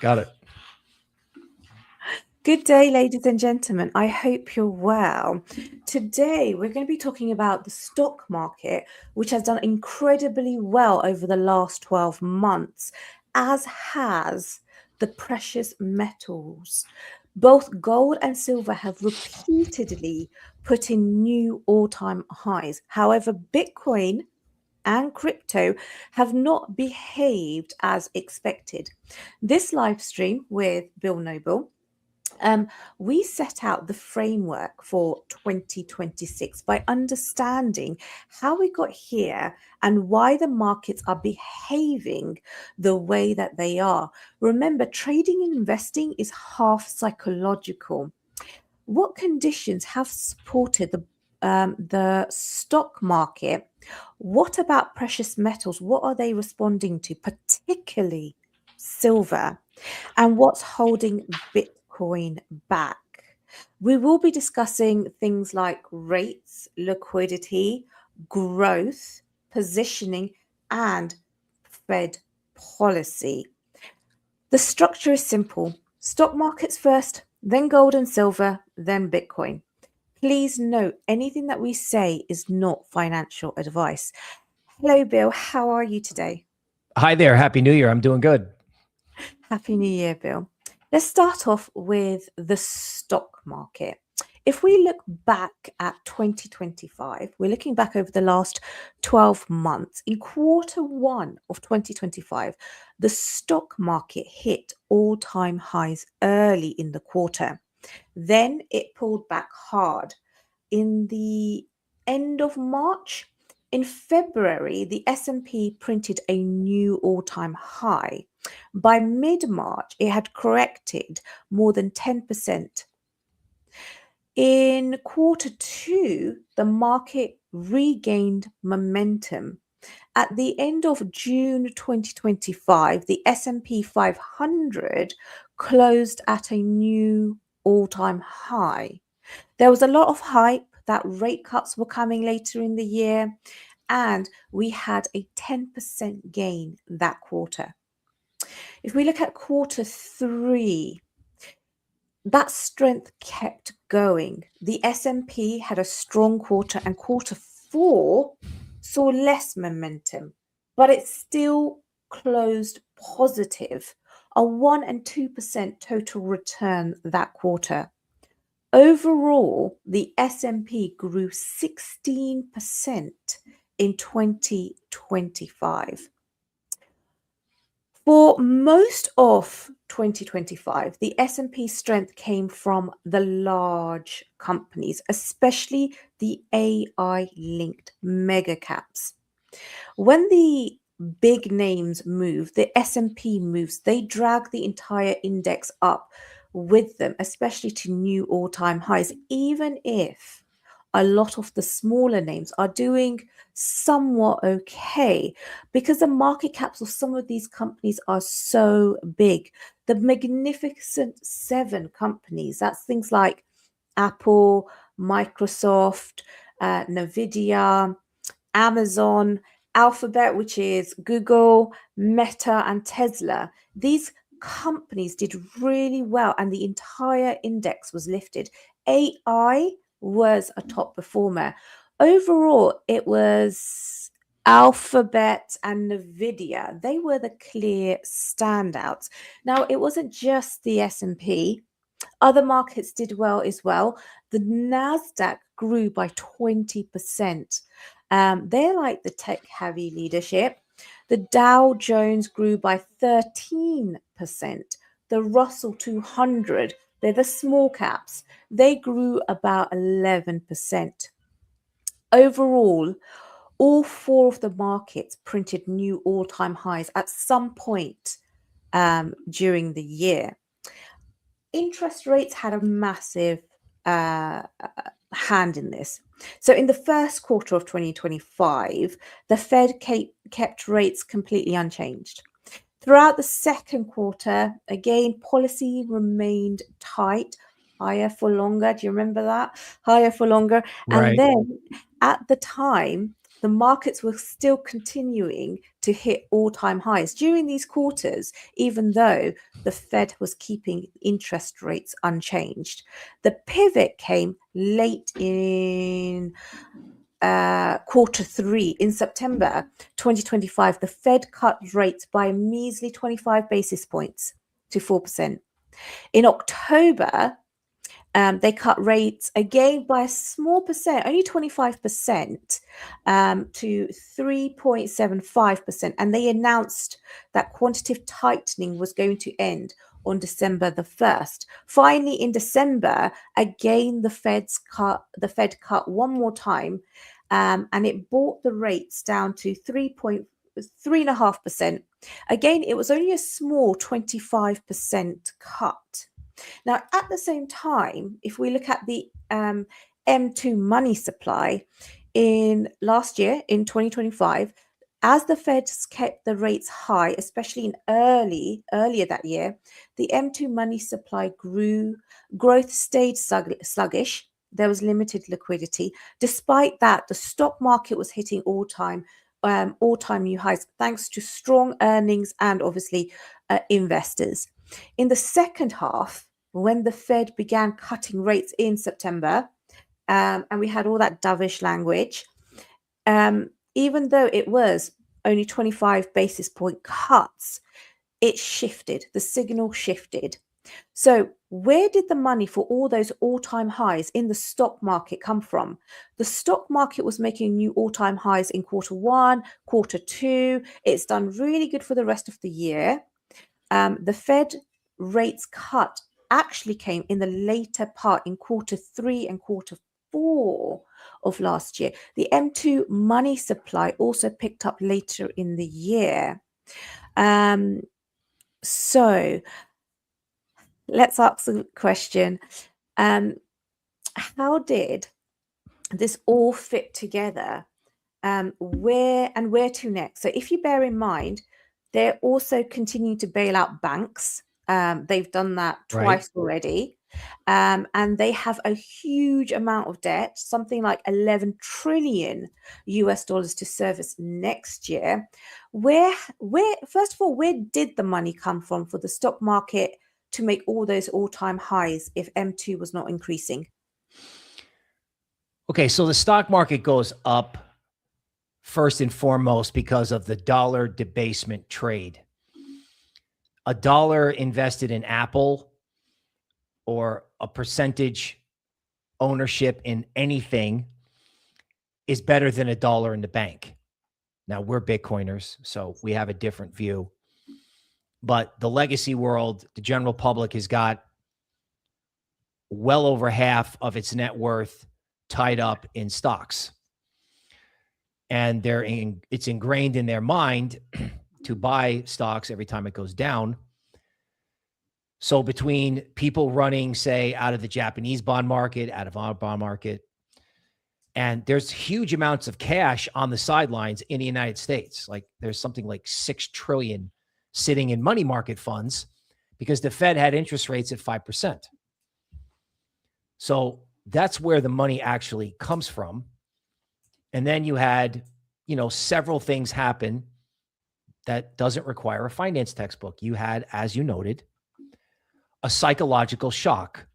Got it. Good day, ladies and gentlemen. I hope you're well. Today, we're going to be talking about the stock market, which has done incredibly well over the last 12 months, as has the precious metals. Both gold and silver have repeatedly put in new all-time highs. However, Bitcoin and crypto have not behaved as expected. This live stream with Bill Noble, um, we set out the framework for 2026 by understanding how we got here and why the markets are behaving the way that they are. Remember, trading and investing is half psychological. What conditions have supported the stock market? What about precious metals? What are they responding to, particularly silver? And what's holding Bitcoin back? We will be discussing things like rates, liquidity, growth, positioning, and Fed policy. The structure is simple: stock markets first, then gold and silver, then Bitcoin. Please note anything that we say is not financial advice. Hello, Bill. How are you today? Hi there. Happy New Year. I'm doing good. Happy New Year, Bill. Let's start off with the stock market. If we look back at 2025, we're looking back over the last 12 months. In quarter one of 2025, the stock market hit all time highs early in the quarter. Then it pulled back hard. In the end of March, in February, the S&P printed a new all-time high. By mid-March, it had corrected more than 10%. In quarter two, the market regained momentum. At the end of June 2025, the S&P 500 closed at a new all-time high. There was a lot of hype that rate cuts were coming later in the year, and we had a 10% gain that quarter. If we look at quarter three, that strength kept going. The S&P had a strong quarter, and quarter four saw less momentum, but it still closed positive, a 1 and 2% total return that quarter. Overall, the S&P grew 16% in 2025. For most of 2025, the S&P strength came from the large companies, especially the AI-linked mega caps. When the big names move, the S&P moves, they drag the entire index up with them, especially to new all-time highs, even if a lot of the smaller names are doing somewhat okay because the market caps of some of these companies are so big. The magnificent seven companies, that's things like Apple, Microsoft, Nvidia, Amazon, Alphabet, which is Google, Meta, and Tesla. These companies did really well, and the entire index was lifted. AI was a top performer. Overall, it was Alphabet and Nvidia. They were the clear standouts. Now, it wasn't just the S&P. Other markets did well as well. The Nasdaq grew by 20%. They're like the tech-heavy leadership. The Dow Jones grew by 13%. The Russell 200, they're the small caps, they grew about 11%. Overall, all four of the markets printed new all-time highs at some point during the year. Interest rates had a massive hand in this. So, in the first quarter of 2025, the Fed kept rates completely unchanged. Throughout the second quarter, again, policy remained tight, higher for longer. Do you remember that? Higher for longer. And Right. then at the time, the markets were still continuing to hit all-time highs during these quarters, even though the Fed was keeping interest rates unchanged. The pivot came late in quarter three. In September 2025, the Fed cut rates by a measly 25 basis points to 4%. In October, they cut rates again by a small percent, only 25%, to 3.75%. And they announced that quantitative tightening was going to end on December the 1st. Finally, in December, again, the Fed cut one more time, and it brought the rates down to 3.5%. Again, it was only a small 25% cut. Now, at the same time, if we look at the M2 money supply in last year, in 2025, as the Feds kept the rates high, especially in earlier that year, the M2 money supply growth stayed sluggish. There was limited liquidity. Despite that, the stock market was hitting all-time new highs, thanks to strong earnings and obviously investors. In the second half, when the Fed began cutting rates in September, and we had all that dovish language, even though it was only 25 basis point cuts, it shifted. The signal shifted. So where did the money for all those all-time highs in the stock market come from? The stock market was making new all-time highs in quarter one, quarter two. It's done really good for the rest of the year. The Fed rates cut actually came in the later part in quarter three and quarter four of last year. The M2 money supply also picked up later in the year. So let's ask the question, how did this all fit together? Where to next? So if you bear in mind, they're also continuing to bail out banks. They've done that twice already. And they have a huge amount of debt, something like $11 trillion to service next year. First of all, where did the money come from for the stock market to make all those all-time highs if M2 was not increasing? Okay, so the stock market goes up first and foremost because of the dollar debasement trade. A dollar invested in Apple or a percentage ownership in anything is better than a dollar in the bank. Now, we're Bitcoiners, so we have a different view. But the legacy world, the general public, has got well over half of its net worth tied up in stocks. And it's ingrained in their mind to buy stocks every time it goes down. So between people running, say, out of the Japanese bond market, out of our bond market, and there's huge amounts of cash on the sidelines in the United States. Like there's something like $6 trillion sitting in money market funds because the Fed had interest rates at 5%. So that's where the money actually comes from. And then you had, several things happen that doesn't require a finance textbook. You had, as you noted, a psychological shock.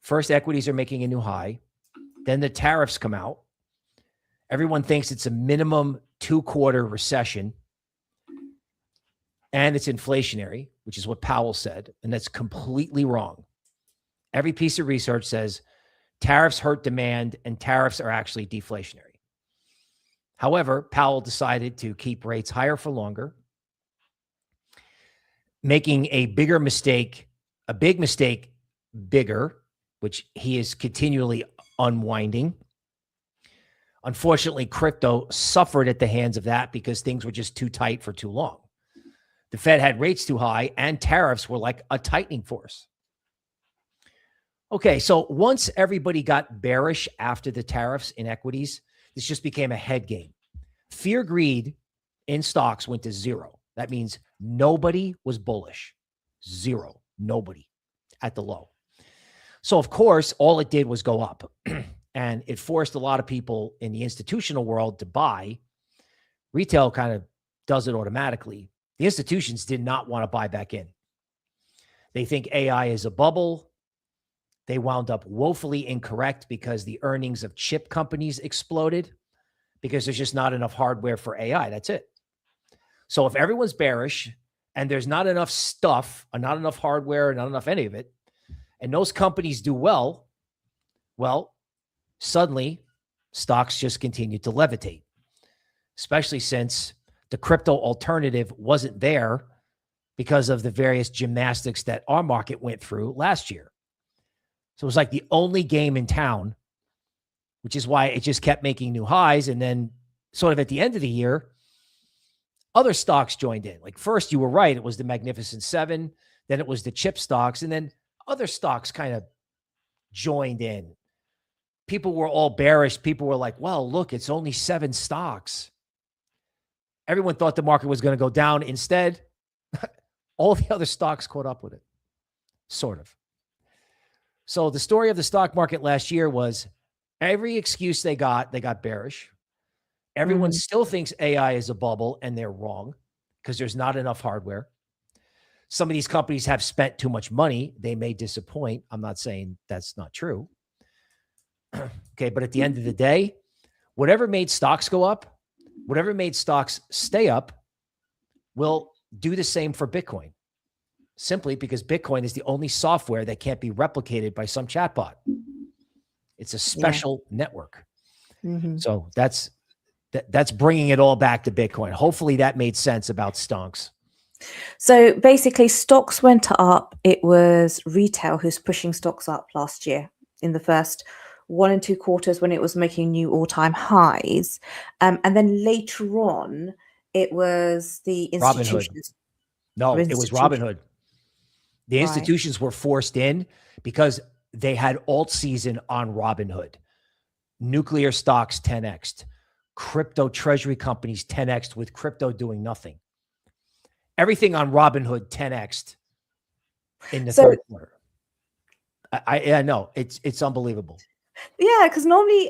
First, equities are making a new high. Then the tariffs come out. Everyone thinks it's a minimum 2-quarter recession. And it's inflationary, which is what Powell said. And that's completely wrong. Every piece of research says tariffs hurt demand and tariffs are actually deflationary. However, Powell decided to keep rates higher for longer, making a big mistake bigger, which he is continually unwinding. Unfortunately, crypto suffered at the hands of that because things were just too tight for too long. The Fed had rates too high and tariffs were like a tightening force. Okay, so once everybody got bearish after the tariffs in equities, this just became a head game. Fear, greed in stocks went to zero. That means nobody was bullish. Zero. Nobody at the low. So, of course, all it did was go up. and it forced a lot of people in the institutional world to buy. Retail kind of does it automatically. The institutions did not want to buy back in. They think AI is a bubble. They wound up woefully incorrect because the earnings of chip companies exploded because there's just not enough hardware for AI. That's it. So if everyone's bearish and there's not enough stuff, or not enough hardware, not enough any of it, and those companies do well, suddenly stocks just continue to levitate, especially since the crypto alternative wasn't there because of the various gymnastics that our market went through last year. So it was like the only game in town, which is why it just kept making new highs. And then sort of at the end of the year, other stocks joined in. Like first, you were right. It was the Magnificent Seven. Then it was the chip stocks. And then other stocks kind of joined in. People were all bearish. People were like, well, look, it's only 7 stocks. Everyone thought the market was going to go down. Instead, all the other stocks caught up with it, sort of. So the story of the stock market last year was every excuse they got bearish. Everyone still thinks AI is a bubble, and they're wrong because there's not enough hardware. Some of these companies have spent too much money. They may disappoint. I'm not saying that's not true. Okay, but at the end of the day, whatever made stocks go up, whatever made stocks stay up, will do the same for Bitcoin. Simply because Bitcoin is the only software that can't be replicated by some chatbot. It's a special network. So that's bringing it all back to Bitcoin. Hopefully that made sense about stonks. So basically stocks went up. It was retail who's pushing stocks up last year in the first 1 and 2 quarters when it was making new all-time highs. And then later on, it was the institutions. No, it was Robinhood. The institutions were forced in because they had alt season on Robinhood. Nuclear stocks 10x'd. Crypto treasury companies 10x'd with crypto doing nothing. Everything on Robinhood 10x'd in the third quarter. I know it's unbelievable. Yeah, because normally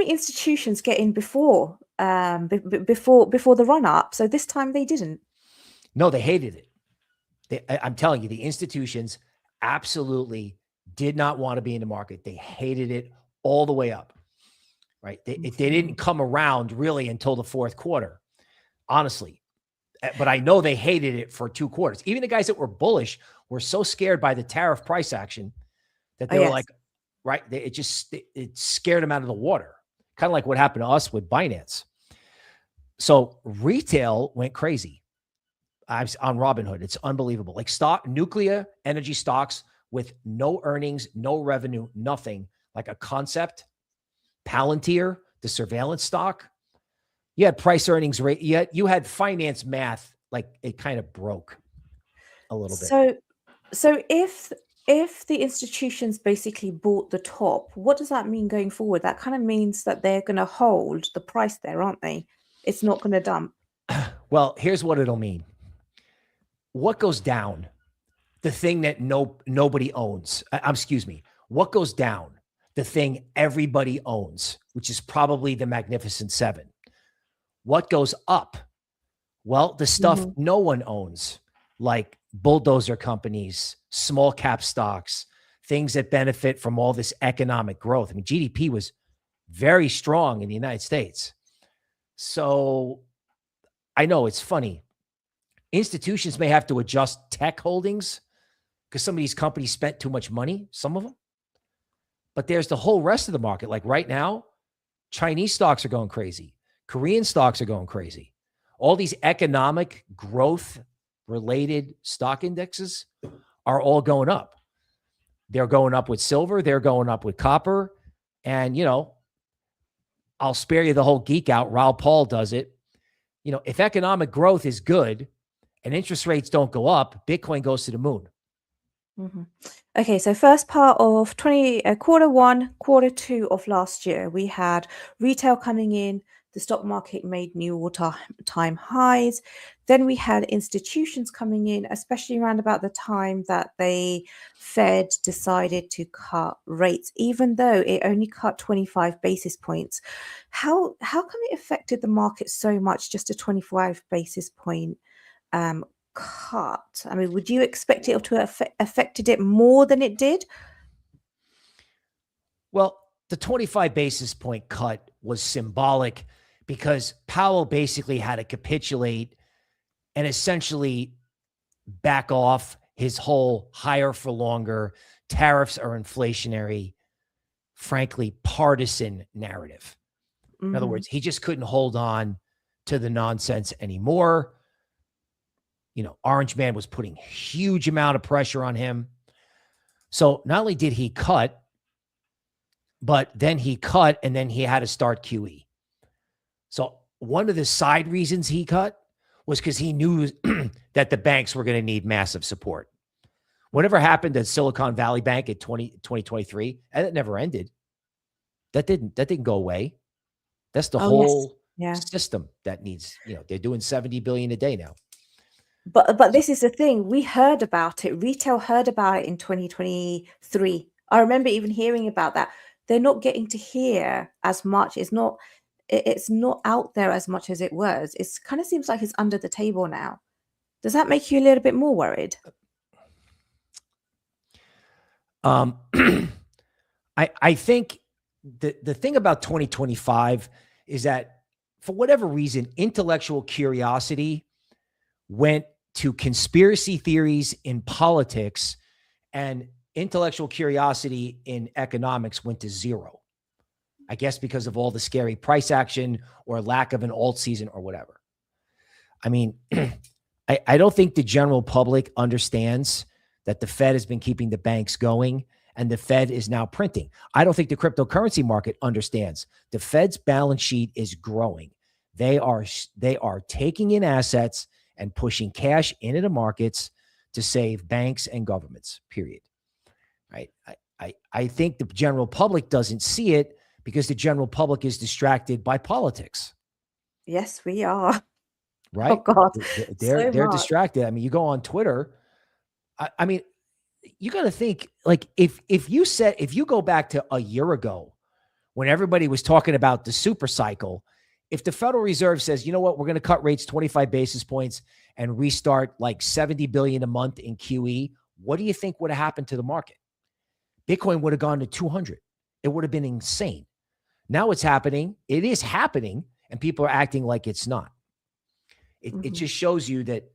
institutions get in before the run up. So this time they didn't. No, they hated it. I'm telling you, the institutions absolutely did not want to be in the market. They hated it all the way up, right? They didn't come around really until the fourth quarter, honestly. But I know they hated it for 2 quarters. Even the guys that were bullish were so scared by the tariff price action that they were like, right? It scared them out of the water. Kind of like what happened to us with Binance. So retail went crazy. On Robinhood. It's unbelievable. Like nuclear energy stocks with no earnings, no revenue, nothing, like a Concept, Palantir, the surveillance stock. You had price earnings rate. You had finance math. Like it kind of broke a little bit. So if the institutions basically bought the top, what does that mean going forward? That kind of means that they're going to hold the price there, aren't they? It's not going to dump. Well, here's what it'll mean. What goes down? The thing that nobody owns. Excuse me. What goes down? The thing everybody owns, which is probably the Magnificent Seven. What goes up? Well, the stuff no one owns, like bulldozer companies, small cap stocks, things that benefit from all this economic growth. I mean, GDP was very strong in the United States. So I know it's funny. Institutions may have to adjust tech holdings because some of these companies spent too much money, some of them. But there's the whole rest of the market. Like right now, Chinese stocks are going crazy. Korean stocks are going crazy. All these economic growth related stock indexes are all going up. They're going up with silver. They're going up with copper. And, I'll spare you the whole geek out. Raoul Paul does it. If economic growth is good and interest rates don't go up, Bitcoin goes to the moon. Okay, so first part of quarter 1, quarter 2 of last year, we had retail coming in, The stock market made new all-time highs. Then we had institutions coming in, especially around about the time that the Fed decided to cut rates, even though it only cut 25 basis points. How come it affected the market so much, just a 25 basis point cut? I mean, would you expect it to have affected it more than it did? Well, the 25 basis point cut was symbolic because Powell basically had to capitulate and essentially back off his whole higher for longer, tariffs are inflationary, frankly, partisan narrative. In other words, he just couldn't hold on to the nonsense anymore. You know, Orange Man was putting huge amount of pressure on him. So not only did he cut, but then he cut and then he had to start QE. So one of the side reasons he cut was because he knew that the banks were going to need massive support. Whatever happened at Silicon Valley Bank in 2023, and it never ended. That didn't go away. That's the whole system that needs, you know, they're doing 70 billion a day now. But this is the thing. We heard about it. Retail heard about it in 2023. I remember even hearing about that. They're not getting to hear as much. It's not out there as much as it was. It kind of seems like it's under the table now. Does that make you a little bit more worried? I think the thing about 2025 is that for whatever reason, intellectual curiosity went to conspiracy theories in politics, and intellectual curiosity in economics went to zero. I guess because of all the scary price action or lack of an alt season or whatever. I mean, I don't think the general public understands that the Fed has been keeping the banks going and the Fed is now printing. I don't think the cryptocurrency market understands the Fed's balance sheet is growing. They are taking in assets and pushing cash into the markets to save banks and governments, period. Right? I think the general public doesn't see it because the general public is distracted by politics. Yes, we are. Right? Oh God, they're distracted. I mean, you go on Twitter. I mean, you got to think, like, if you go back to a year ago when everybody was talking about the super cycle, if the Federal Reserve says, you know what, we're going to cut rates 25 basis points and restart like 70 billion a month in QE, what do you think would have happened to the market? Bitcoin would have gone to 200. It would have been insane. Now it's happening. It is happening. And people are acting like it's not. It just shows you that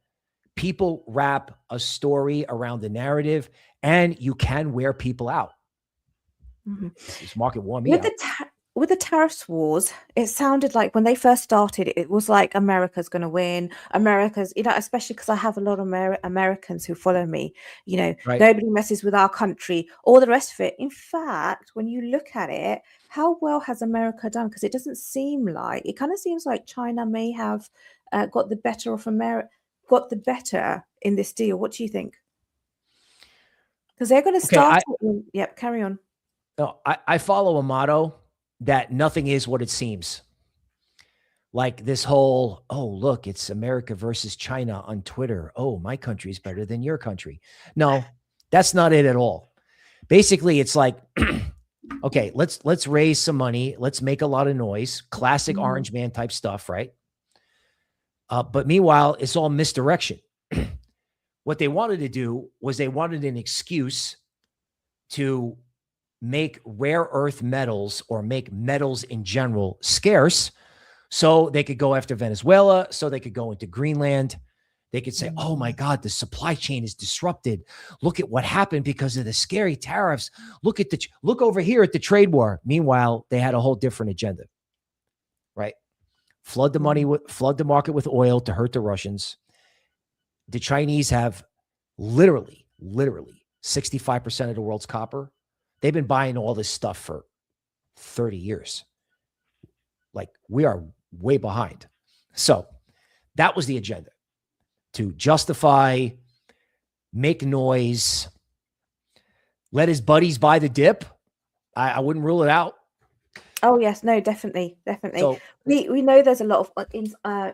people wrap a story around the narrative and you can wear people out. This market wore me out. With the tariffs wars, it sounded like when they first started, it was like America's going to win. America's, you know, especially because I have a lot of Americans who follow me, you know, Nobody messes with our country, all the rest of it. In fact, when you look at it, how well has America done? Because it doesn't seem like, it kind of seems like China may have got the better of America, got the better in this deal. What do you think? Because they're going to start. Yep, carry on. No, I follow a motto that nothing is what it seems. Like this whole, oh, look, it's America versus China on Twitter. Oh, my country is better than your country. No, that's not it at all. Basically, it's like, okay, let's raise some money. Let's make a lot of noise. Classic Orange Man type stuff, right? But meanwhile, it's all misdirection. What they wanted to do was they wanted an excuse to make rare earth metals or make metals in general scarce so they could go after Venezuela, so they could go into Greenland. They could say, oh my God, the supply chain is disrupted. Look at what happened because of the scary tariffs. Look over here at the trade war. Meanwhile, they had a whole different agenda, right? Flood the market with oil to hurt the Russians. The Chinese have literally 65% of the world's copper. They've been buying all this stuff for 30 years. Like, we are way behind. So that was the agenda, to justify, make noise, let his buddies buy the dip. I wouldn't rule it out. Oh yes, no, definitely, definitely. So We know there's a lot of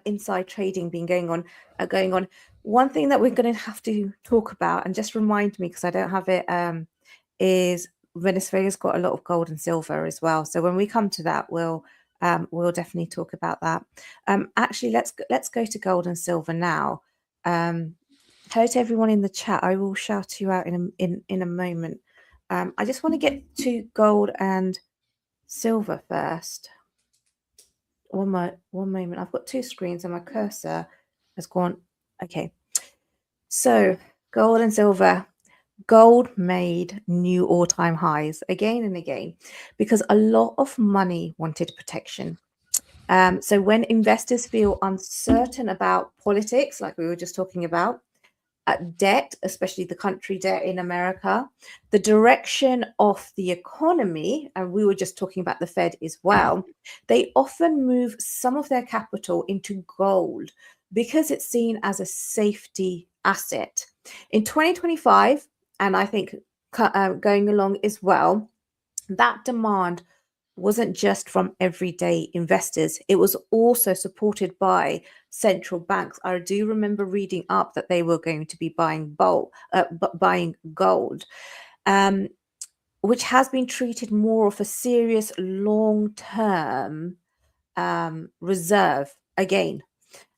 inside trading being going on, going on. One thing that we're going to have to talk about, and just remind me because I don't have it, is Venezuela's got a lot of gold and silver as well. So when we come to that, we'll definitely talk about that. Actually, let's go to gold and silver now. Hello to everyone in the chat. I will shout you out in a moment. I just want to get to gold and silver first. One moment. I've got two screens and my cursor has gone. Okay. So gold and silver. Gold made new all-time highs again and again because a lot of money wanted protection. So when investors feel uncertain about politics, like we were just talking about, debt, especially the country debt in America, the direction of the economy, and we were just talking about the Fed as well, they often move some of their capital into gold because it's seen as a safety asset. In 2025, and I think going along as well, that demand wasn't just from everyday investors. It was also supported by central banks. I do remember reading up that they were going to be buying gold, which has been treated more of a serious long-term reserve again.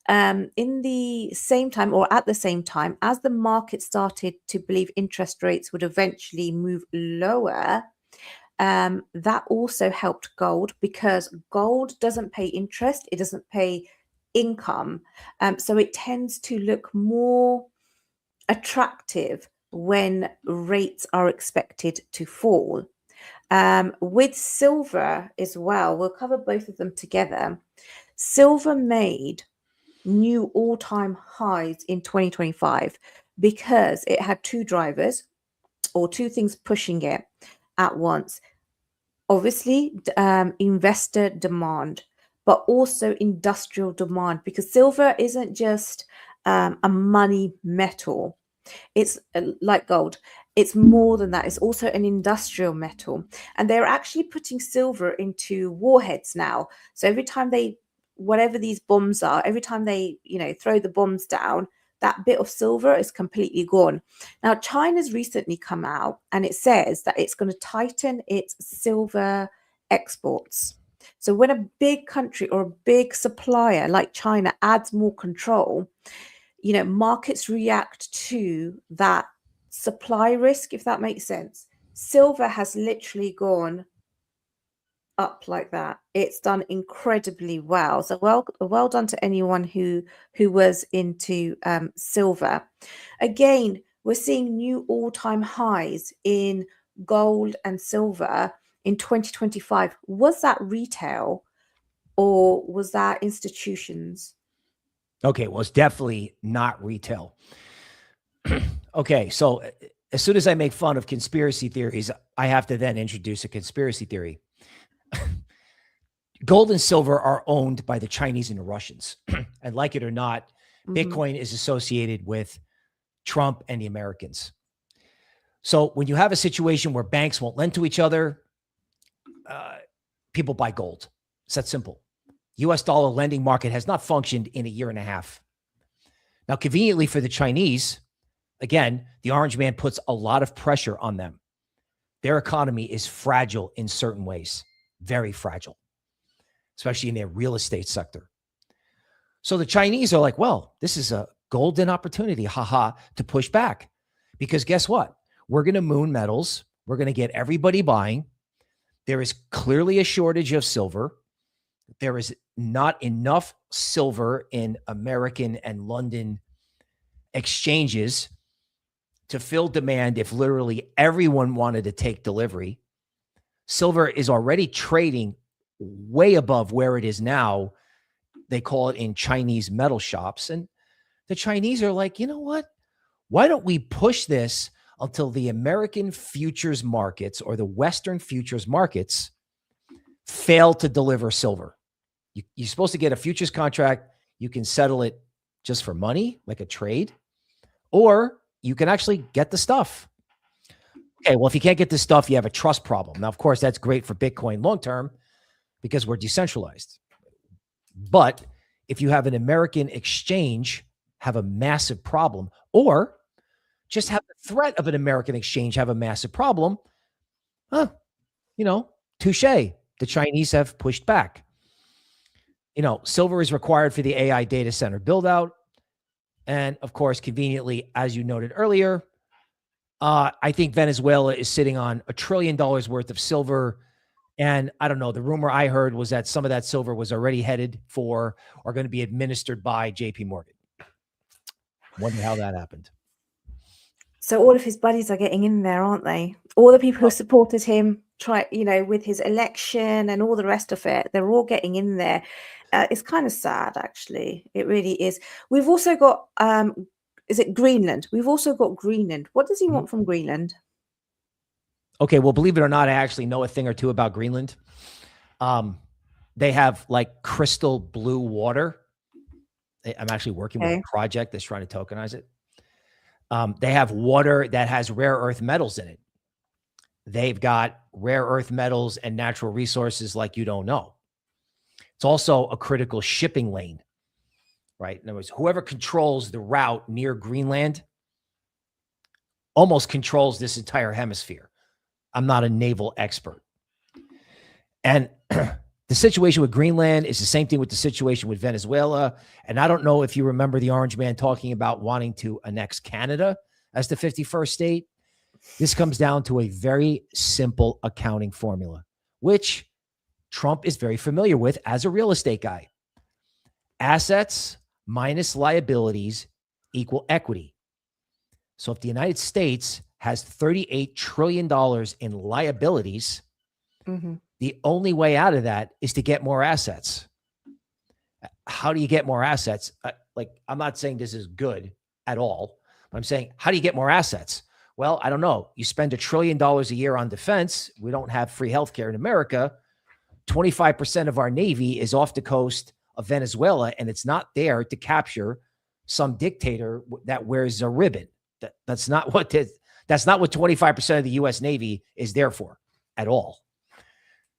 In the same time, or at the same time, as the market started to believe interest rates would eventually move lower, that also helped gold because gold doesn't pay interest, it doesn't pay income. So it tends to look more attractive when rates are expected to fall. With silver as well, we'll cover both of them together. Silver made new all-time highs in 2025 because it had two drivers or two things pushing it at once. Obviously, investor demand, but also industrial demand, because silver isn't just a money metal. It's like gold. It's more than that. It's also an industrial metal. And they're actually putting silver into warheads now. So every time whatever these bombs are, every time they, throw the bombs down, that bit of silver is completely gone. Now, China's recently come out and it says that it's going to tighten its silver exports. So when a big country or a big supplier like China adds more control, markets react to that supply risk, if that makes sense. Silver has literally gone up like that. It's done incredibly well. So well done to anyone who was into silver. Again, we're seeing new all-time highs in gold and silver in 2025. Was that retail or was that institutions? okay, well, it's definitely not retail. Okay, so as soon as I make fun of conspiracy theories, I have to then introduce a conspiracy theory. Gold and silver are owned by the Chinese and the Russians. And like it or not, Bitcoin is associated with Trump and the Americans. So when you have a situation where banks won't lend to each other, people buy gold. It's that simple. US dollar lending market has not functioned in a year and a half. Now, conveniently for the Chinese, again, the orange man puts a lot of pressure on them. Their economy is fragile in certain ways, very fragile, especially in their real estate sector. So the Chinese are like, well, this is a golden opportunity, haha, to push back. Because guess what? We're going to moon metals. We're going to get everybody buying. There is clearly a shortage of silver. There is not enough silver in American and London exchanges to fill demand if literally everyone wanted to take delivery. Silver is already trading way above where it is now. They call it in Chinese metal shops. And the Chinese are like, you know what? Why don't we push this until the American futures markets or the Western futures markets fail to deliver silver? You're supposed to get a futures contract. You can settle it just for money, like a trade, or you can actually get the stuff. Okay, well, if you can't get the stuff, you have a trust problem. Now, of course, that's great for Bitcoin long-term, because we're decentralized. But if you have an American exchange have a massive problem, or just have the threat of an American exchange have a massive problem, touche. The Chinese have pushed back. Silver is required for the AI data center build out. And of course, conveniently, as you noted earlier, I think Venezuela is sitting on $1 trillion worth of silver. And I don't know, the rumor I heard was that some of that silver was already headed for or going to be administered by JP Morgan. Wonder how that happened. So all of his buddies are getting in there, aren't they? All the people who supported him, with his election and all the rest of it, they're all getting in there. It's kind of sad, actually. It really is. We've also got, is it Greenland? We've also got Greenland. What does he want from Greenland? Okay, well, believe it or not, I actually know a thing or two about Greenland. They have like crystal blue water. I'm actually working with a project that's trying to tokenize it. They have water that has rare earth metals in it. They've got rare earth metals and natural resources like you don't know. It's also a critical shipping lane, right? In other words, whoever controls the route near Greenland almost controls this entire hemisphere. I'm not a naval expert. And the situation with Greenland is the same thing with the situation with Venezuela. And I don't know if you remember the Orange Man talking about wanting to annex Canada as the 51st state. This comes down to a very simple accounting formula, which Trump is very familiar with as a real estate guy. Assets minus liabilities equal equity. So if the United States has $38 trillion in liabilities, the only way out of that is to get more assets. How do you get more assets? I'm not saying this is good at all, but I'm saying, how do you get more assets? Well, I don't know. You spend $1 trillion a year on defense. We don't have free healthcare in America. 25% of our Navy is off the coast of Venezuela, and it's not there to capture some dictator that wears a ribbon. That's not what 25% of the U.S. Navy is there for at all.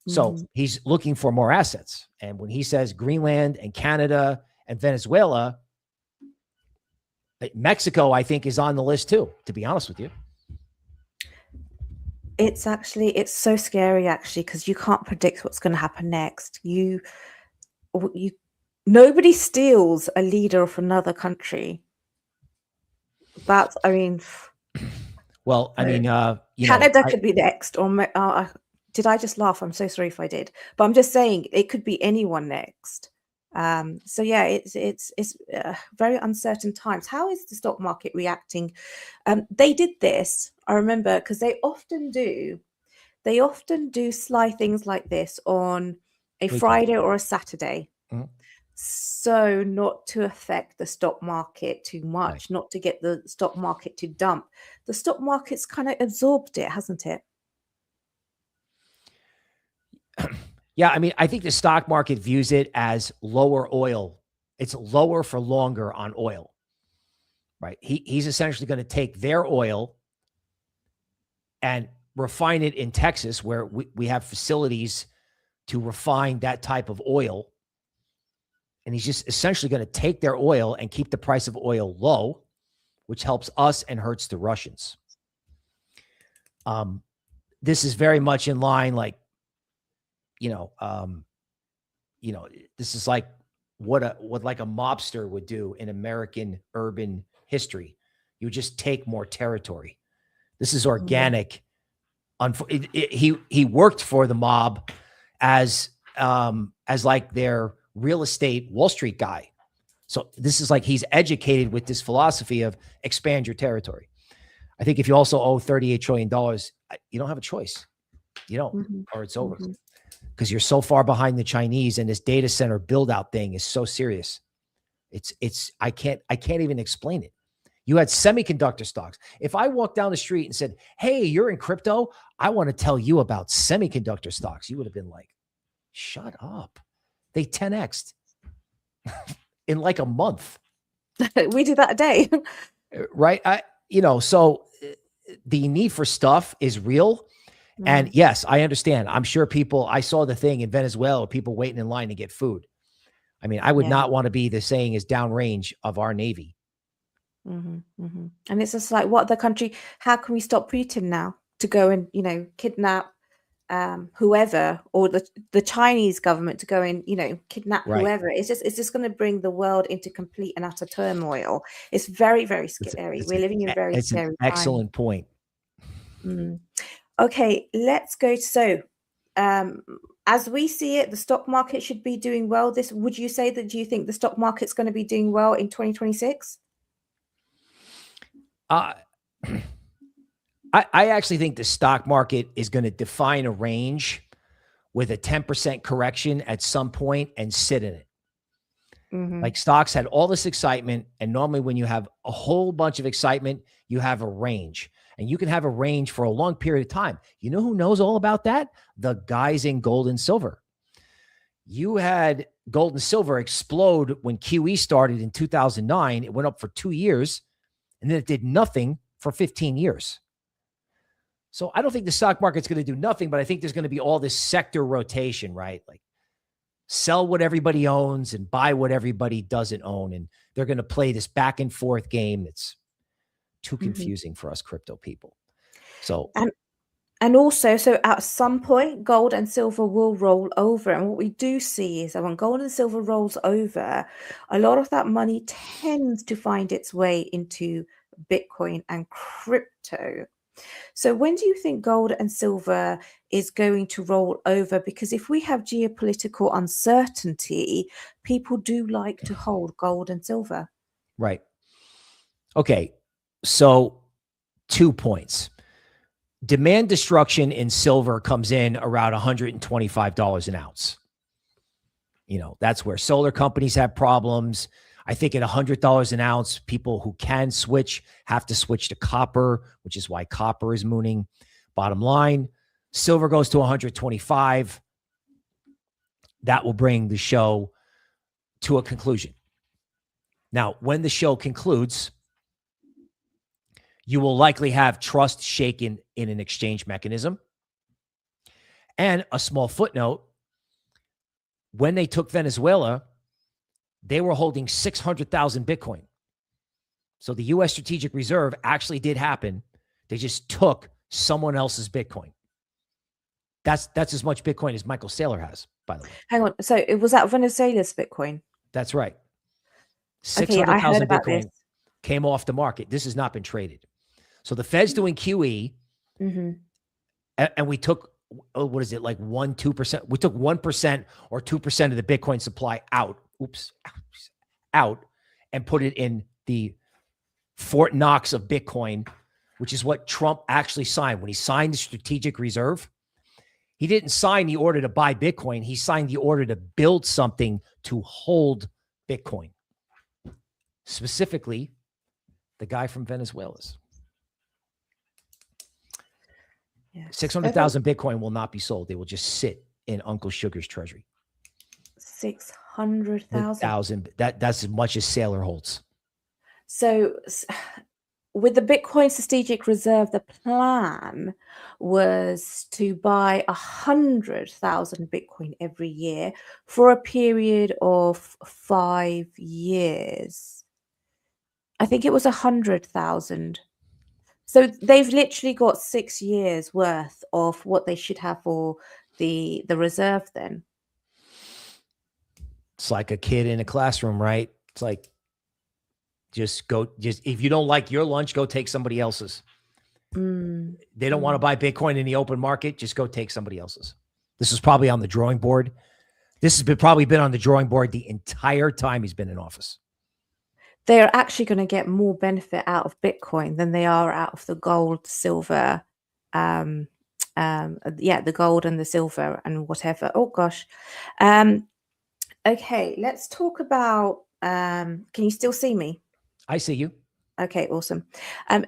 So he's looking for more assets. And when he says Greenland and Canada and Venezuela, Mexico, I think, is on the list too, to be honest with you. It's so scary, actually, because you can't predict what's going to happen next. Nobody steals a leader of another country. Canada could be next, or did I just laugh? I'm so sorry if I did, but I'm just saying it could be anyone next. So yeah, it's very uncertain times. How is the stock market reacting? They did this, I remember, because they often do sly things like this on a Friday or a Saturday. So not to affect the stock market too much, right. Not to get the stock market to dump. The stock market's kind of absorbed it, hasn't it? Yeah, I mean, I think the stock market views it as lower oil. It's lower for longer on oil, right? He's essentially going to take their oil and refine it in Texas, where we have facilities to refine that type of oil. And he's just essentially going to take their oil and keep the price of oil low, which helps us and hurts the Russians. This is very much in line, like, this is like what like a mobster would do in American urban history. You would just take more territory. This is organic. He worked for the mob as like their real estate Wall Street guy. So this is like he's educated with this philosophy of expand your territory. I think if you also owe $38 trillion, you don't have a choice. You don't, or it's over. Because you're so far behind the Chinese, and this data center build out thing is so serious. I can't even explain it. You had semiconductor stocks. If I walked down the street and said, "Hey, you're in crypto, I want to tell you about semiconductor stocks," you would have been like, "Shut up." They 10x'd in like a month. We do that a day. Right. So the need for stuff is real. And yes, I understand. I'm sure I saw the thing in Venezuela, people waiting in line to get food. I mean, I would Yeah. not want to be the saying is downrange of our Navy. And it's just like, what other country, how can we stop Putin now to go and, kidnap whoever, or the Chinese government to go and, kidnap Right. whoever? It's just going to bring the world into complete and utter turmoil. It's very, very scary. We're living in very It's an scary times. excellent point. Okay, let's go. So, as we see it, the stock market should be doing well. Would you say that? Do you think the stock market's going to be doing well in 2026? I actually think the stock market is going to define a range with a 10% correction at some point and sit in it. Like stocks had all this excitement. And normally when you have a whole bunch of excitement, you have a range. And you can have a range for a long period of time. You know who knows all about that? The guys in gold and silver. You had gold and silver explode when QE started in 2009. It went up for 2 years, and then it did nothing for 15 years. So I don't think the stock market's going to do nothing, but I think there's going to be all this sector rotation, right? Like sell what everybody owns and buy what everybody doesn't own. And they're going to play this back and forth game that's too confusing for us crypto people. So, and also, so at some point, gold and silver will roll over. And what we do see is that when gold and silver rolls over, a lot of that money tends to find its way into Bitcoin and crypto. So when do you think gold and silver is going to roll over? Because if we have geopolitical uncertainty, people do like to hold gold and silver. right. Okay. So 2 points. Demand destruction in silver comes in around $125 an ounce. That's where solar companies have problems. I think at $100 an ounce, people who can switch have to switch to copper, which is why copper is mooning. Bottom line, silver goes to 125. That will bring the show to a conclusion. Now, when the show concludes, you will likely have trust shaken in an exchange mechanism. And a small footnote, when they took Venezuela, they were holding 600,000 Bitcoin. So the U.S. Strategic Reserve actually did happen. They just took someone else's Bitcoin. That's as much Bitcoin as Michael Saylor has, by the way. Hang on. So it was that Venezuela's Bitcoin? That's right. Okay, I heard 600,000 about Bitcoin this. came off the market. This has not been traded. So the Fed's doing QE, and we took, what is it, like 2%? We took 1% or 2% of the Bitcoin supply out, and put it in the Fort Knox of Bitcoin, which is what Trump actually signed. When he signed the strategic reserve, he didn't sign the order to buy Bitcoin. He signed the order to build something to hold Bitcoin. Specifically, the guy from Venezuela's. Yes. 600,000 Bitcoin will not be sold. They will just sit in Uncle Sugar's treasury. 600,000. That's as much as Saylor holds. So with the Bitcoin strategic reserve, the plan was to buy 100,000 Bitcoin every year for a period of 5 years. I think it was 100,000. So they've literally got 6 years worth of what they should have for the reserve then. It's like a kid in a classroom, right? It's like, if you don't like your lunch, go take somebody else's. They don't want to buy Bitcoin in the open market. Just go take somebody else's. This is probably on the drawing board. This has probably been on the drawing board the entire time he's been in office. They're actually going to get more benefit out of Bitcoin than they are out of the gold, silver, the gold and the silver and whatever. Oh gosh. Okay, let's talk about, can you still see me? I see you. Okay, awesome.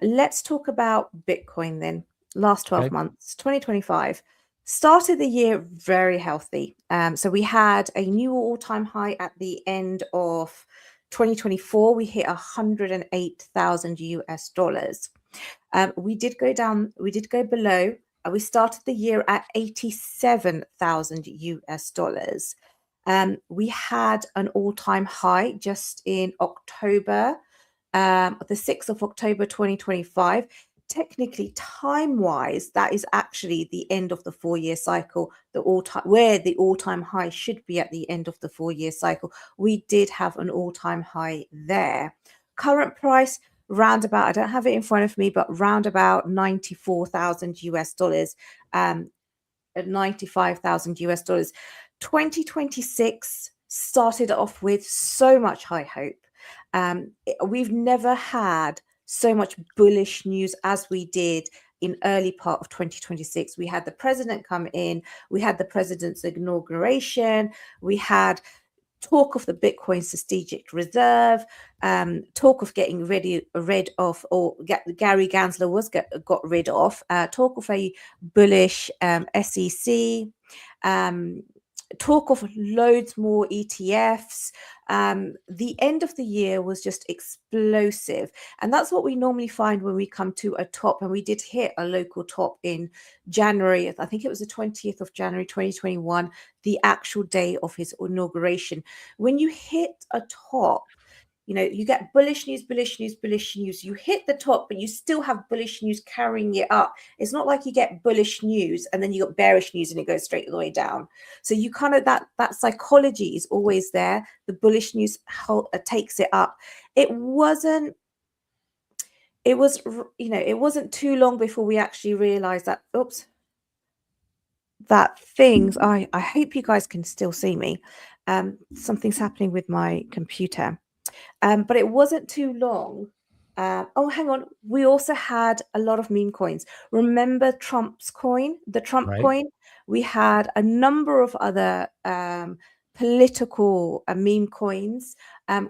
Let's talk about Bitcoin then. Last 12 months, 2025. Started the year very healthy. So we had a new all-time high at the end of 2024. We hit 108,000 US dollars. We did go down, we did go below we started the year at 87,000 US dollars. We had an all-time high just in October, the 6th of October 2025. Technically, time-wise, that is actually the end of the 4-year cycle, where the all-time high should be at the end of the 4-year cycle. We did have an all-time high there. Current price, roundabout, I don't have it in front of me, but roundabout 94,000 US dollars, at 95,000 US dollars. 2026 started off with so much high hope. We've never had so much bullish news as we did in early part of 2026. We had the president come in, we had the president's inauguration, we had talk of the Bitcoin strategic reserve, talk of getting rid of, or Gary Gensler was got rid of, talk of a bullish SEC, talk of loads more ETFs. The end of the year was just explosive. And that's what we normally find when we come to a top. And we did hit a local top in January. I think it was the 20th of January, 2021, the actual day of his inauguration. When you hit a top, you know, you get bullish news, bullish news, bullish news. You hit the top, but you still have bullish news carrying it up. It's not like you get bullish news and then you got bearish news and it goes straight the way down. So you kind of, that psychology is always there. The bullish news takes it up. It wasn't too long before we actually realized that, I hope you guys can still see me. Something's happening with my computer. But it wasn't too long. Oh, hang on. We also had a lot of meme coins. Remember Trump's coin, the Trump coin? We had a number of other political meme coins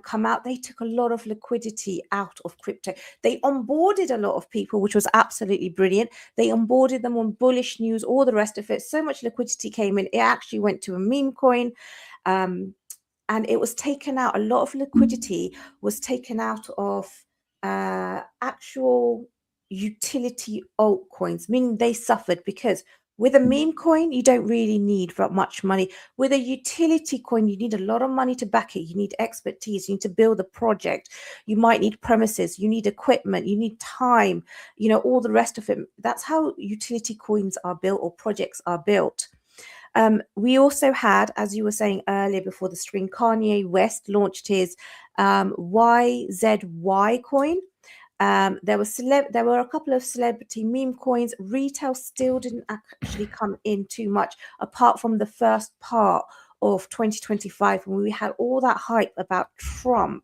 come out. They took a lot of liquidity out of crypto. They onboarded a lot of people, which was absolutely brilliant. They onboarded them on bullish news, all the rest of it. So much liquidity came in. It actually went to a meme coin. And it was taken out, a lot of liquidity was taken out of actual utility altcoins, meaning they suffered, because with a meme coin, you don't really need much money. With a utility coin, you need a lot of money to back it. You need expertise. You need to build a project. You might need premises. You need equipment. You need time, all the rest of it. That's how utility coins are built, or projects are built. We also had, as you were saying earlier before the stream, Kanye West launched his YZY coin. There were a couple of celebrity meme coins. Retail still didn't actually come in too much, apart from the first part of 2025 when we had all that hype about Trump.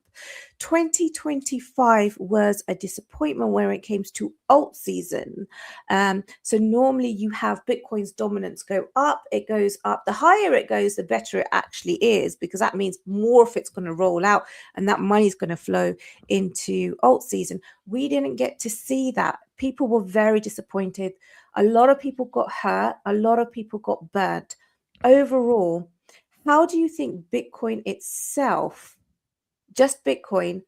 2025 was a disappointment when it came to alt season. So normally you have Bitcoin's dominance go up, it goes up. The higher it goes, the better it actually is, because that means more of it's going to roll out and that money is going to flow into alt season. We didn't get to see that. People were very disappointed. A lot of people got hurt. A lot of people got burnt. Overall, how do you think Bitcoin itself, just Bitcoin,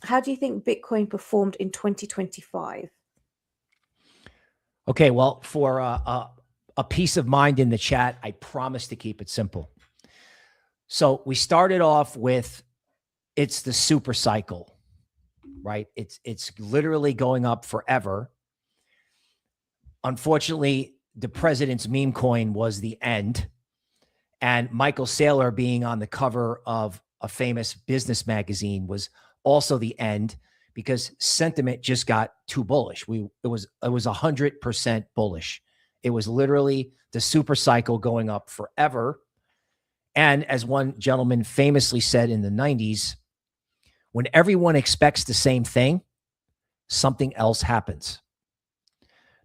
how do you think Bitcoin performed in 2025? Okay, well, for a peace of mind in the chat, I promise to keep it simple. So we started off with, it's the super cycle, right? It's literally going up forever. Unfortunately, the president's meme coin was the end. And Michael Saylor being on the cover of a famous business magazine was also the end, because sentiment just got too bullish. It was 100% bullish. It was literally the super cycle going up forever. And as one gentleman famously said in the 90s, when everyone expects the same thing, something else happens.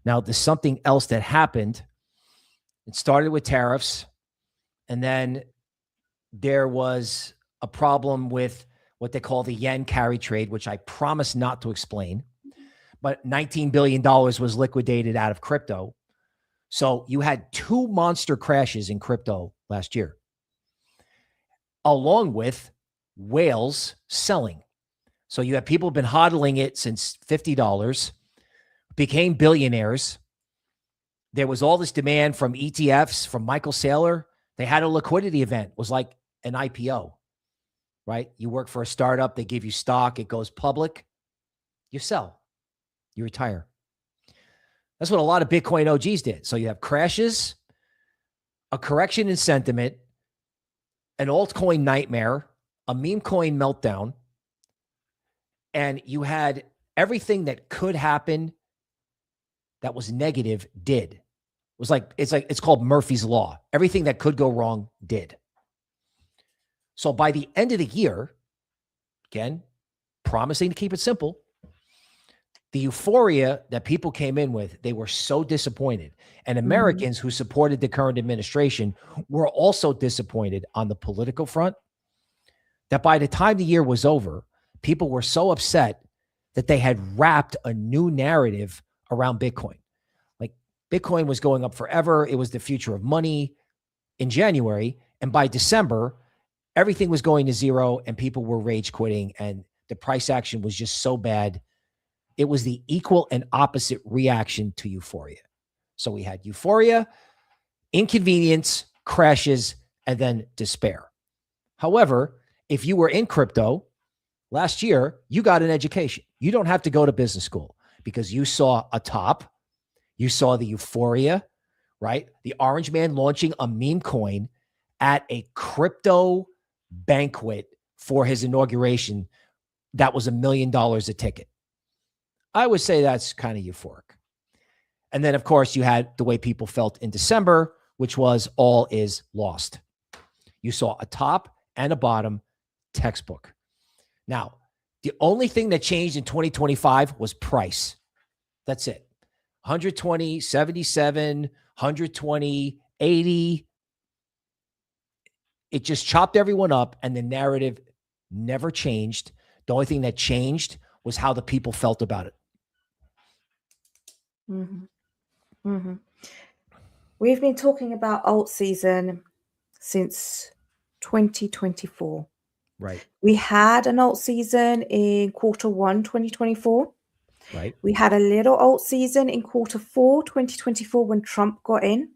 Now, the something else that happened, it started with tariffs. And then there was a problem with what they call the yen carry trade, which I promise not to explain. But $19 billion was liquidated out of crypto. So you had two monster crashes in crypto last year, along with whales selling. So you have people who've been hodling it since $50, became billionaires, there was all this demand from ETFs, from Michael Saylor. They had a liquidity event. It was like an IPO, right? You work for a startup, they give you stock, it goes public, you sell, you retire. That's what a lot of Bitcoin OGs did. So you have crashes, a correction in sentiment, an altcoin nightmare, a meme coin meltdown, and you had everything that could happen that was negative did. It's called Murphy's Law. Everything that could go wrong did. So by the end of the year, again, promising to keep it simple, the euphoria that people came in with, they were so disappointed. And Americans who supported the current administration were also disappointed on the political front, that by the time the year was over, people were so upset that they had wrapped a new narrative around Bitcoin. Like Bitcoin was going up forever. It was the future of money in January. And by December, everything was going to zero and people were rage quitting and the price action was just so bad. It was the equal and opposite reaction to euphoria. So we had euphoria, inconvenience, crashes, and then despair. However, if you were in crypto last year, you got an education. You don't have to go to business school because you saw a top, you saw the euphoria, right? The orange man launching a meme coin at a crypto banquet for his inauguration. That was $1 million a ticket. I would say that's kind of euphoric. And then, of course, you had the way people felt in December, which was all is lost. You saw a top and a bottom, textbook. Now, the only thing that changed in 2025 was price. That's it. 120, 77, 120, 80. It just chopped everyone up and the narrative never changed. The only thing that changed was how the people felt about it. We've been talking about alt season since 2024. Right. We had an alt season in Q1 2024. Right. We had a little alt season in Q4 2024 when Trump got in.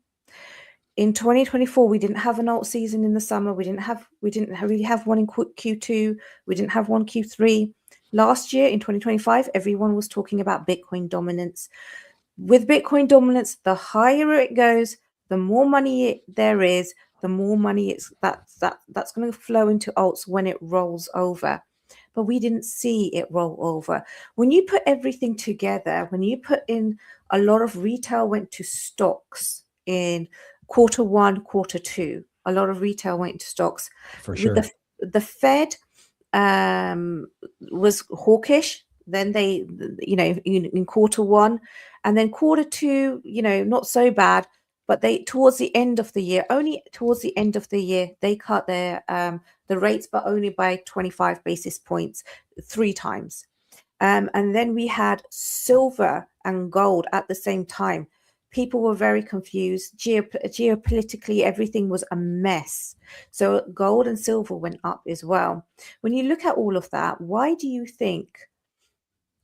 In 2024, we didn't have an alt season in the summer. We didn't really have one in Q2. We didn't have one Q3. Last year in 2025, everyone was talking about Bitcoin dominance. With Bitcoin dominance, the higher it goes, the more money there is, the more money that's going to flow into alts when it rolls over. But we didn't see it roll over. When you put everything together, when you put in a lot of retail went to stocks in Q1, Q2, a lot of retail went to stocks. For sure. The Fed was hawkish. Then they, in Q1, and then Q2, not so bad, but towards the end of the year, they cut their the rates, but only by 25 basis points 3 times. And then we had silver and gold at the same time. People were very confused. Geopolitically, everything was a mess. So gold and silver went up as well. When you look at all of that, why do you think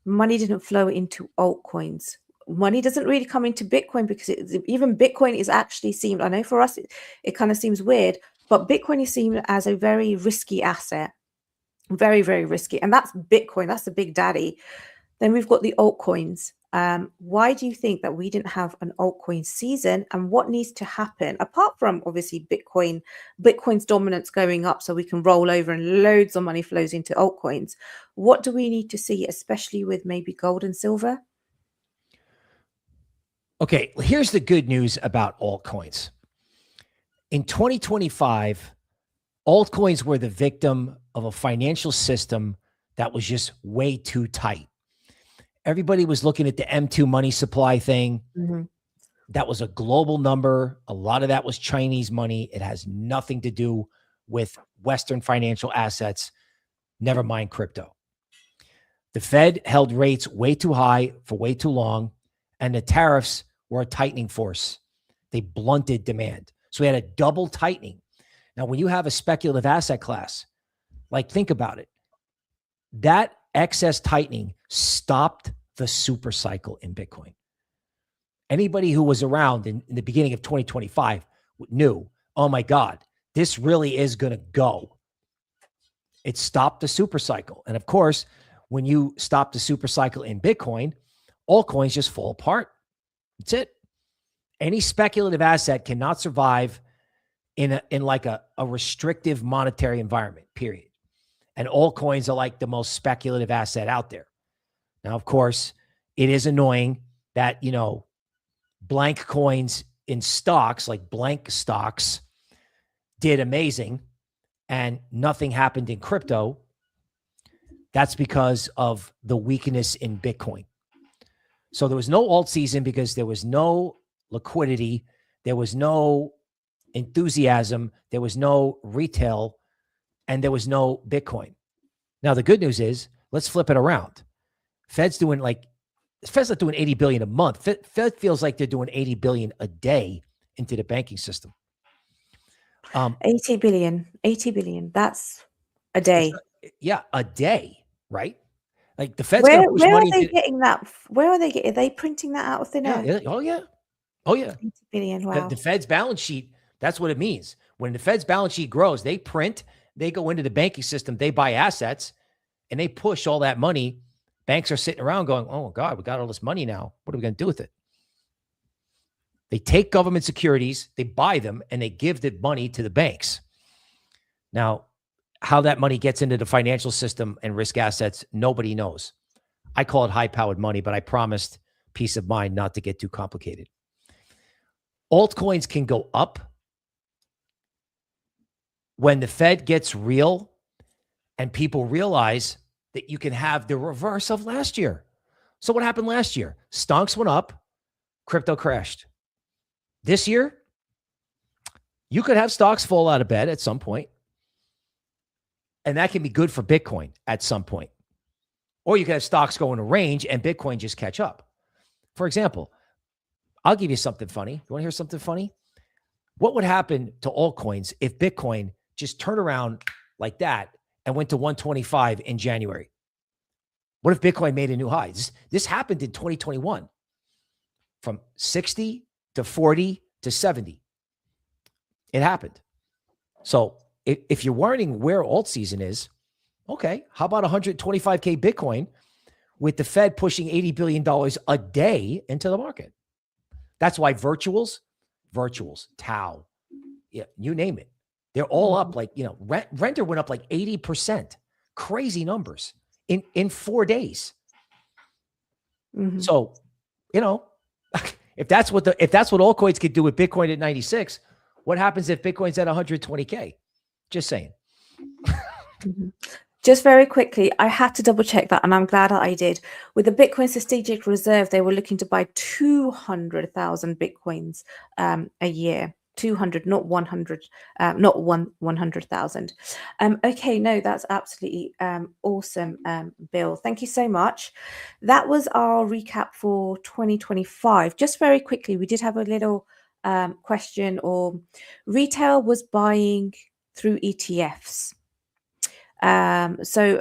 money didn't flow into altcoins? Money doesn't really come into Bitcoin because even Bitcoin is actually I know for us, it kind of seems weird, but Bitcoin is seen as a very risky asset. Very, very risky. And that's Bitcoin. That's the big daddy. Then we've got the altcoins. Why do you think that we didn't have an altcoin season, and what needs to happen apart from obviously Bitcoin's dominance going up so we can roll over and loads of money flows into altcoins? What do we need to see, especially with maybe gold and silver? Okay, here's the good news about altcoins. In 2025, altcoins were the victim of a financial system that was just way too tight. Everybody was looking at the M2 money supply thing. That was a global number. A lot of that was Chinese money. It has nothing to do with Western financial assets, never mind crypto. The Fed held rates way too high for way too long, and the tariffs were a tightening force. They blunted demand. So we had a double tightening. Now, when you have a speculative asset class, like think about it, that excess tightening stopped the super cycle in Bitcoin. Anybody who was around in the beginning of 2025 knew, oh my God, this really is going to go. It stopped the super cycle. And of course, when you stop the super cycle in Bitcoin, altcoins just fall apart. That's it. Any speculative asset cannot survive in like a restrictive monetary environment, period. And altcoins are like the most speculative asset out there. Now, of course, it is annoying that, blank coins in stocks, like blank stocks, did amazing and nothing happened in crypto. That's because of the weakness in Bitcoin. So there was no alt season because there was no liquidity. There was no enthusiasm. There was no retail, and there was no Bitcoin. Now, the good news is, let's flip it around. Fed's not doing 80 billion a month. Fed feels like they're doing 80 billion a day into the banking system. 80 billion. That's a day. Yeah, a day, right? Like the Fed's Where going to push money. Are they getting that? Where are they getting? Are they printing that out of thin air? Yeah. Oh yeah. 80 billion. Wow. The Fed's balance sheet. That's what it means. When the Fed's balance sheet grows, they print. They go into the banking system. They buy assets, and they push all that money. Banks are sitting around going, "Oh God, we got all this money now. What are we going to do with it?" They take government securities, they buy them, and they give the money to the banks. Now, how that money gets into the financial system and risk assets, nobody knows. I call it high-powered money, but I promised peace of mind not to get too complicated. Altcoins can go up when the Fed gets real and people realize that you can have the reverse of last year. So what happened last year? Stonks went up, crypto crashed. This year, you could have stocks fall out of bed at some point, and that can be good for Bitcoin at some point. Or you could have stocks go in a range and Bitcoin just catch up. For example, I'll give you something funny. You want to hear something funny? What would happen to altcoins if Bitcoin just turned around like that and went to 125 in January? What if Bitcoin made a new high? This happened in 2021 from 60 to 40 to 70. It happened. So if you're wondering where alt season is, okay, how about 125K Bitcoin with the Fed pushing $80 billion a day into the market? That's why virtuals, Tau, yeah, you name it. They're all up like, Render went up like 80%. Crazy numbers in 4 days. Mm-hmm. So, if that's what altcoins could do with Bitcoin at 96, what happens if Bitcoin's at 120K? Just saying. Mm-hmm. Just very quickly, I had to double check that, and I'm glad that I did. With the Bitcoin Strategic Reserve, they were looking to buy 200,000 Bitcoins a year. 200, not 100, not 100,000. Okay, no, that's absolutely awesome, Bill. Thank you so much. That was our recap for 2025. Just very quickly, we did have a little question, or retail was buying through ETFs. So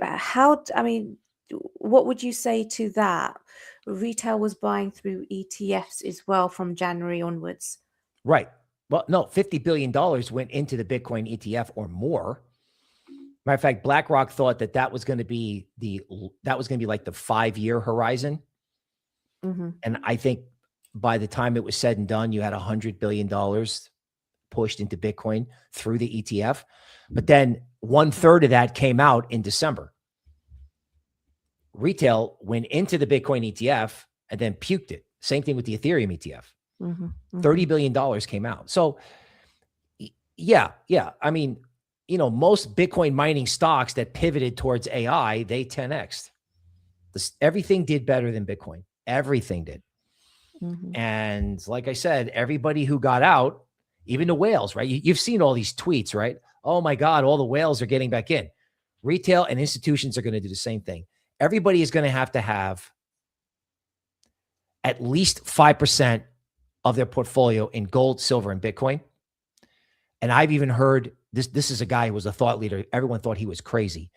what would you say to that? Retail was buying through ETFs as well from January onwards. Right. Well, no, $50 billion went into the Bitcoin ETF or more. Matter of fact, BlackRock thought that was going to be like the 5-year horizon. Mm-hmm. And I think by the time it was said and done, you had $100 billion pushed into Bitcoin through the ETF. But then 1/3 of that came out in December. Retail went into the Bitcoin ETF and then puked it. Same thing with the Ethereum ETF. Mm-hmm. Mm-hmm. $30 billion came out. So yeah. I mean, most Bitcoin mining stocks that pivoted towards AI, they 10x'd. Everything did better than Bitcoin. Everything did. Mm-hmm. And like I said, everybody who got out, even the whales, right? You've seen all these tweets, right? Oh my God, all the whales are getting back in. Retail and institutions are going to do the same thing. Everybody is going to have at least 5% of their portfolio in gold, silver, and Bitcoin. And I've even heard this is a guy who was a thought leader. Everyone thought he was crazy.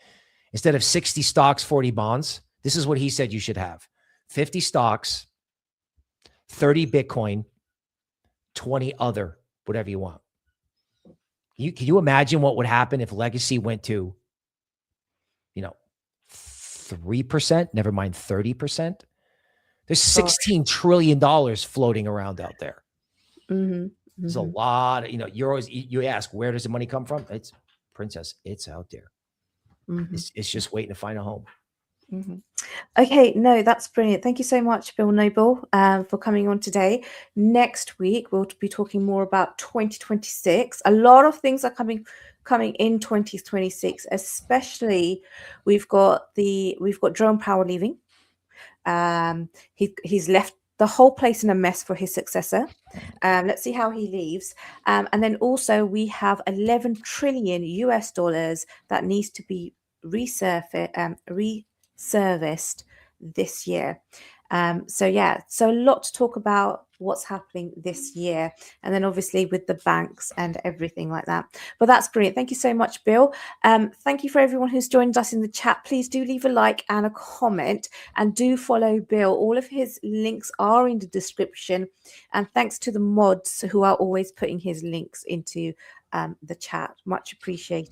Instead of 60 stocks, 40 bonds, this is what he said you should have. 50 stocks, 30 Bitcoin, 20 other, whatever you want. Can you imagine what would happen if legacy went to, 3%, never mind 30%? There's $16 trillion floating around out there. There's a lot of, you ask, where does the money come from? It's Princess. It's out there. It's just waiting to find a home. Okay, no, that's brilliant. Thank you so much, Bill Noble, for coming on today. Next week, we'll be talking more about 2026. A lot of things are coming in 2026, especially we've got Jerome Powell leaving. He's left the whole place in a mess for his successor. Let's see how he leaves. And then also we have $11 trillion US that needs to be resurfaced this year. So a lot to talk about what's happening this year, and then obviously with the banks and everything like that. But that's brilliant. Thank you so much, Bill. Thank you for everyone who's joined us in the chat. Please do leave a like and a comment, and do follow Bill. All of his links are in the description, and thanks to the mods who are always putting his links into the chat. Much appreciated.